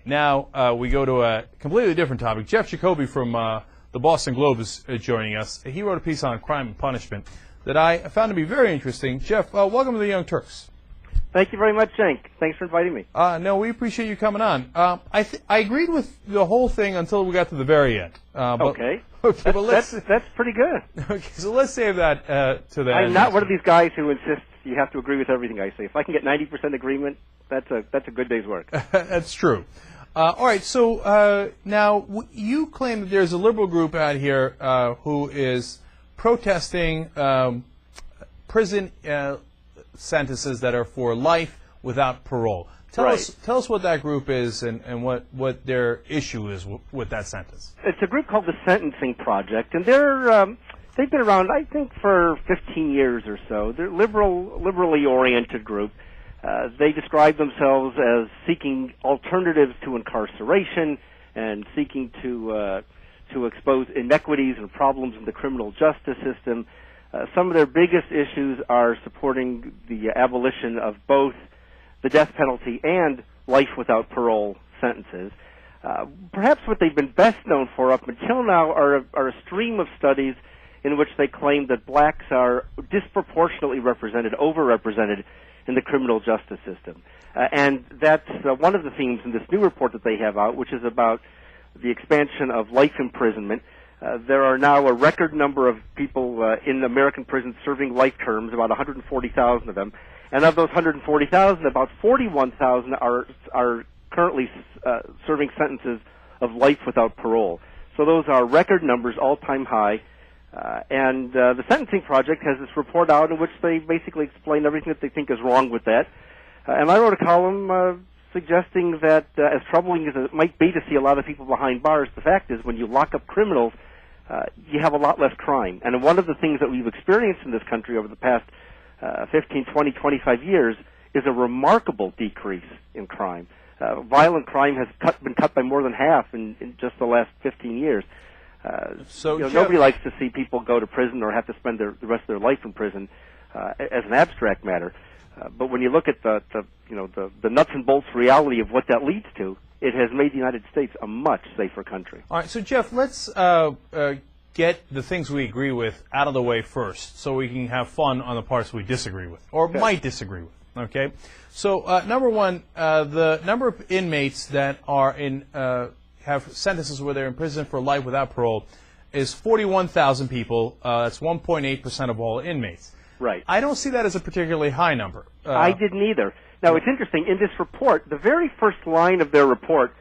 right, now we go to a completely different topic. Jeff Jacoby from the Boston Globe is joining us. He wrote a piece on crime and punishment that I found to be very interesting. Jeff, welcome to the Young Turks. Thank you very much, Cenk. Thanks for inviting me. No, we appreciate you coming on. I agreed with the whole thing until we got to the very end. Okay. But That's pretty good. Okay, so let's save that to the end. I'm not one of these guys who insists you have to agree with everything I say. If I can get 90% agreement, that's a good day's work. That's true. All right, so now you claim that there's a liberal group out here who is protesting prison sentences that are for life without parole. Tell us what that group is and what their issue is with that sentence. It's a group called the Sentencing Project, and they've been around, I think, for 15 years or so. They're liberally oriented group. They describe themselves as seeking alternatives to incarceration and seeking to expose inequities and problems in the criminal justice system. Some of their biggest issues are supporting the abolition of both the death penalty and life without parole sentences. Perhaps what they've been best known for up until now are a stream of studies in which they claim that blacks are disproportionately overrepresented in the criminal justice system. And that's one of the themes in this new report that they have out, which is about the expansion of life imprisonment. There are now a record number of people in American prisons serving life terms, about 140,000 of them. And of those 140,000, about 41,000 are currently serving sentences of life without parole. So those are record numbers, all-time high. And the Sentencing Project has this report out in which they basically explain everything that they think is wrong with that. And I wrote a column suggesting that as troubling as it might be to see a lot of people behind bars, the fact is when you lock up criminals, you have a lot less crime. And one of the things that we've experienced in this country over the past 15, 20, 25 years is a remarkable decrease in crime. Violent crime has been cut by more than half in just the last 15 years. Nobody likes to see people go to prison or have to spend the rest of their life in prison as an abstract matter. But when you look at the nuts and bolts reality of what that leads to, it has made the United States a much safer country. All right, so Jeff, let's get the things we agree with out of the way first, so we can have fun on the parts we disagree with, or might disagree with. Okay, so number one, the number of inmates that are have sentences where they're in prison for life without parole is 41,000 people. That's 1.8% of all inmates. Right. I don't see that as a particularly high number. I didn't either. Now, it's interesting. In this report, the very first line of their report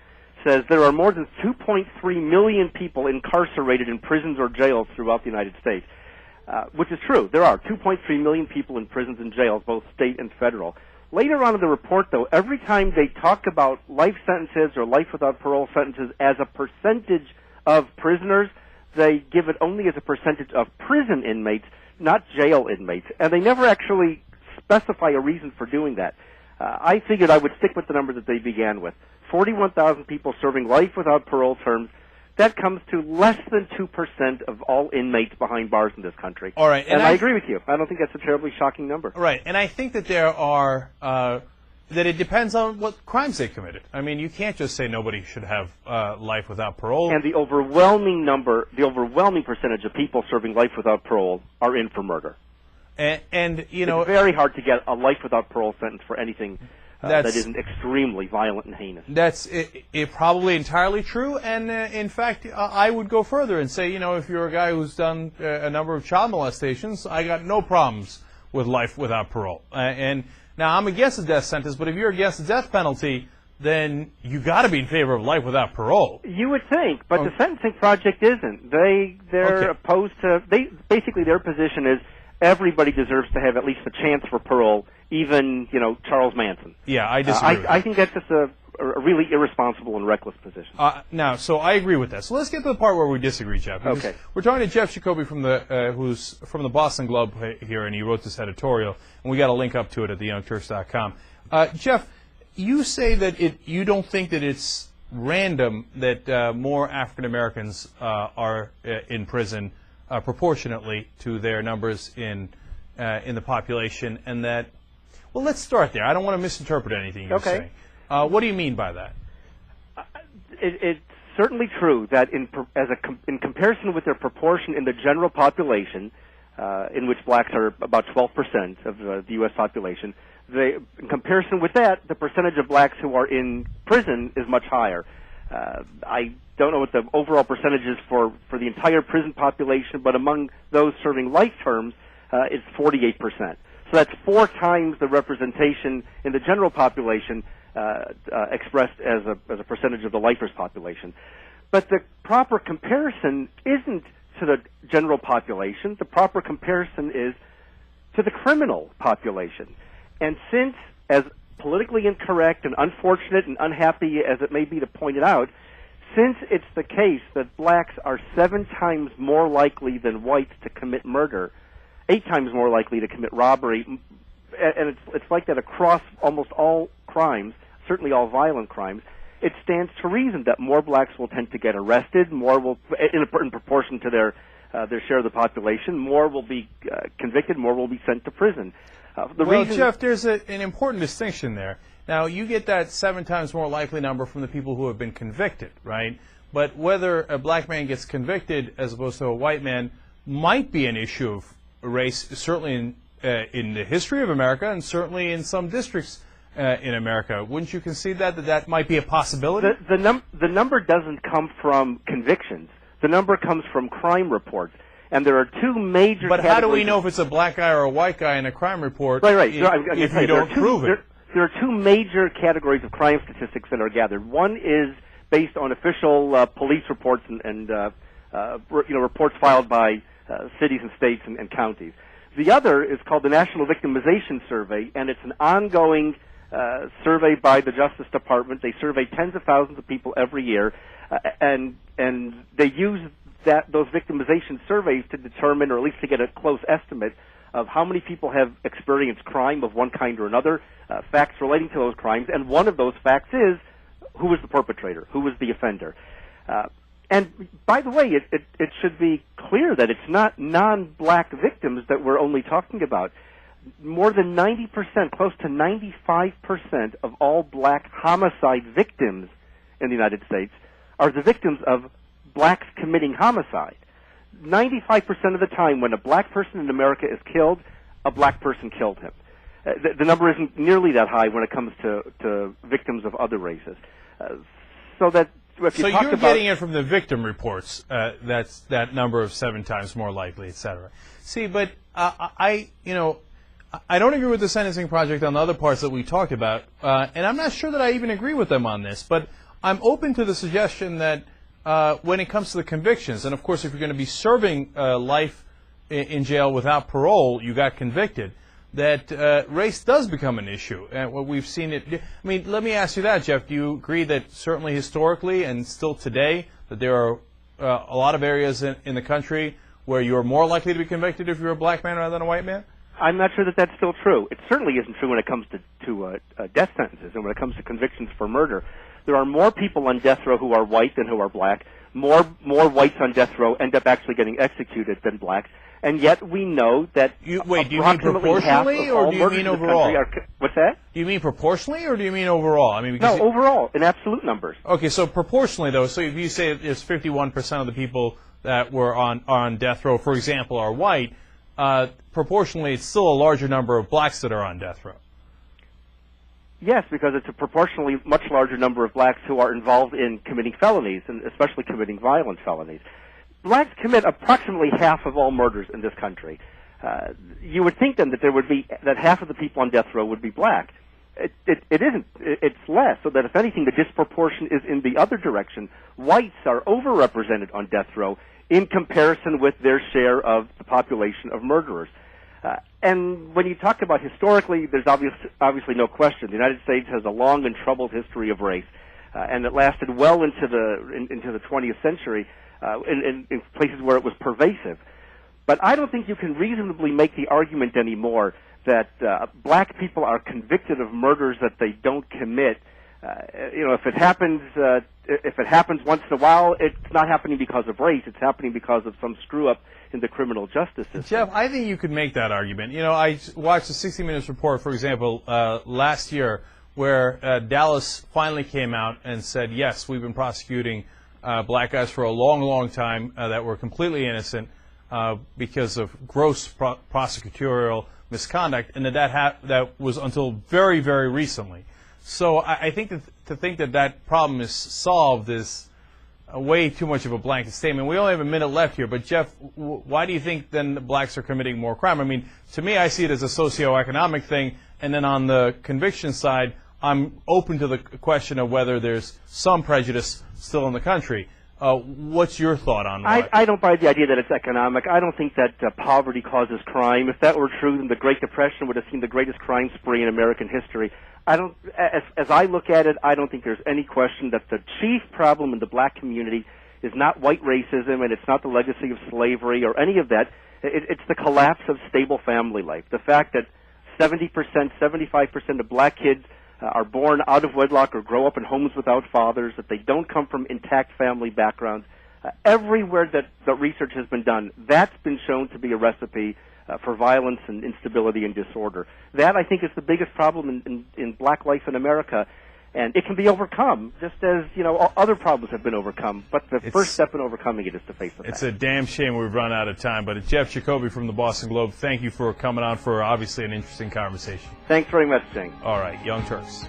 says there are more than 2.3 million people incarcerated in prisons or jails throughout the United States, which is true. There are 2.3 million people in prisons and jails, both state and federal. Later on in the report, though, every time they talk about life sentences or life without parole sentences as a percentage of prisoners, they give it only as a percentage of prison inmates, not jail inmates. And they never actually specify a reason for doing that. I figured I would stick with the number that they began with. 41,000 people serving life without parole terms. That comes to less than 2% of all inmates behind bars in this country. All right. And I agree with you. I don't think that's a terribly shocking number. Right. And I think that there are, that it depends on what crimes they committed. I mean, you can't just say nobody should have life without parole. And the overwhelming percentage of people serving life without parole are in for murder. And you know, it's very hard to get a life without parole sentence for anything that isn't extremely violent and heinous. That's probably entirely true, and in fact, I would go further and say, you know, if you're a guy who's done a number of child molestations, I got no problems with life without parole. And now I'm against the death sentence, but if you're against the death penalty, then you got to be in favor of life without parole. You would think, but the Sentencing Project isn't. They're opposed to. Basically their position is everybody deserves to have at least a chance for parole, even, you know, Charles Manson. Yeah, I disagree with I think that's just a really irresponsible and reckless position. Now, so I agree with that. So let's get to the part where we disagree, Jeff. Okay. We're talking to Jeff Jacoby from who's from the Boston Globe here, and he wrote this editorial, and we got a link up to it at theyoungturks.com. Jeff, you say that you don't think that it's random that more African Americans are in prison proportionately to their numbers in the population, and that, well, let's start there. I don't want to misinterpret anything you're saying. What do you mean by that? It's certainly true that in comparison with their proportion in the general population, in which blacks are about 12% of the U.S. population, in comparison with that, the percentage of blacks who are in prison is much higher. I don't know what the overall percentage is for the entire prison population, but among those serving life terms, it's 48%. So that's 4 times the representation in the general population expressed as a percentage of the lifers population. But the proper comparison isn't to the general population. The proper comparison is to the criminal population. And since, as politically incorrect and unfortunate and unhappy as it may be to point it out, since it's the case that blacks are 7 times more likely than whites to commit murder, 8 times more likely to commit robbery, and it's like that across almost all crimes, certainly all violent crimes, it stands to reason that more blacks will tend to get arrested, more will, in proportion to their share of the population, more will be convicted, more will be sent to prison. Jeff, there's an important distinction there. Now, you get that 7 times more likely number from the people who have been convicted, right? But whether a black man gets convicted as opposed to a white man might be an issue of race, certainly in the history of America and certainly in some districts in America. Wouldn't you concede that might be a possibility? The number doesn't come from convictions. The number comes from crime reports. And there are 2 major But how do we know if it's a black guy or a white guy in a crime report if you don't prove it? There are 2 major categories of crime statistics that are gathered. One is based on official police reports and reports filed by cities and states and counties. The other is called the National Victimization Survey, and it's an ongoing survey by the Justice Department. They survey tens of thousands of people every year, and they use those victimization surveys to determine, or at least to get a close estimate of how many people have experienced crime of one kind or another, facts relating to those crimes, and one of those facts is who was the perpetrator, who was the offender. And by the way, it should be clear that it's not non-black victims that we're only talking about. More than 90%, close to 95% of all black homicide victims in the United States are the victims of blacks committing homicide. 95% of the time when a black person in America is killed, a black person killed him. The number isn't nearly that high when it comes to victims of other races. So you're getting it from the victim reports. That's that number of 7 times more likely, et cetera. See, but I don't agree with the Sentencing Project on the other parts that we talked about, and I'm not sure that I even agree with them on this. But I'm open to the suggestion that when it comes to the convictions, and of course, if you're going to be serving life in jail without parole, you got convicted, that race does become an issue. And what we've seen it. I mean, let me ask you that, Jeff. Do you agree that certainly historically and still today that there are a lot of areas in the country where you're more likely to be convicted if you're a black man rather than a white man? I'm not sure that that's still true. It certainly isn't true when it comes to death sentences and when it comes to convictions for murder. There are more people on death row who are white than who are black. More whites on death row end up actually getting executed than blacks. And yet we know that do you mean proportionally or do you mean overall? What's that? Do you mean proportionally or do you mean overall? I mean, no, overall, in absolute numbers. Okay, so proportionally though, so if you say there's 51% of the people that were on death row, for example, are white, proportionally it's still a larger number of blacks that are on death row. Yes, because it's a proportionally much larger number of blacks who are involved in committing felonies, and especially committing violent felonies. Blacks commit approximately half of all murders in this country. You would think then that half of the people on death row would be black. It isn't. It's less, so that if anything, the disproportion is in the other direction. Whites are overrepresented on death row in comparison with their share of the population of murderers. And when you talk about historically, there's obviously no question. The United States has a long and troubled history of race, and it lasted well into the 20th century in places where it was pervasive. But I don't think you can reasonably make the argument anymore that black people are convicted of murders that they don't commit. If it happens once in a while, it's not happening because of race. It's happening because of some screw up in the criminal justice system. Jeff, I think you could make that argument. I watched the 60 Minutes report, for example, last year, where Dallas finally came out and said, yes, we've been prosecuting black guys for a long, long time that were completely innocent because of gross prosecutorial misconduct, and that was until very, very recently. So I think to think that problem is solved is way too much of a blanket statement. We only have a minute left here, but Jeff, why do you think then the blacks are committing more crime? I mean, to me, I see it as a socioeconomic thing, and then on the conviction side, I'm open to the question of whether there's some prejudice still in the country. What's your thought on that? I don't buy the idea that it's economic. I don't think that poverty causes crime. If that were true, then the Great Depression would have seen the greatest crime spree in American history. As I look at it, I don't think there's any question that the chief problem in the black community is not white racism, and it's not the legacy of slavery or any of that. It's the collapse of stable family life. The fact that 70%, 75% of black kids are born out of wedlock or grow up in homes without fathers, that they don't come from intact family backgrounds. Everywhere that the research has been done, that's been shown to be a recipe for violence and instability and disorder. That, I think, is the biggest problem in black life in America, and it can be overcome, just as other problems have been overcome. But the first step in overcoming it is to face the facts. It's a damn shame we've run out of time. But Jeff Jacoby from the Boston Globe, thank you for coming on for obviously an interesting conversation. Thanks very much, Jane. All right, Young Turks.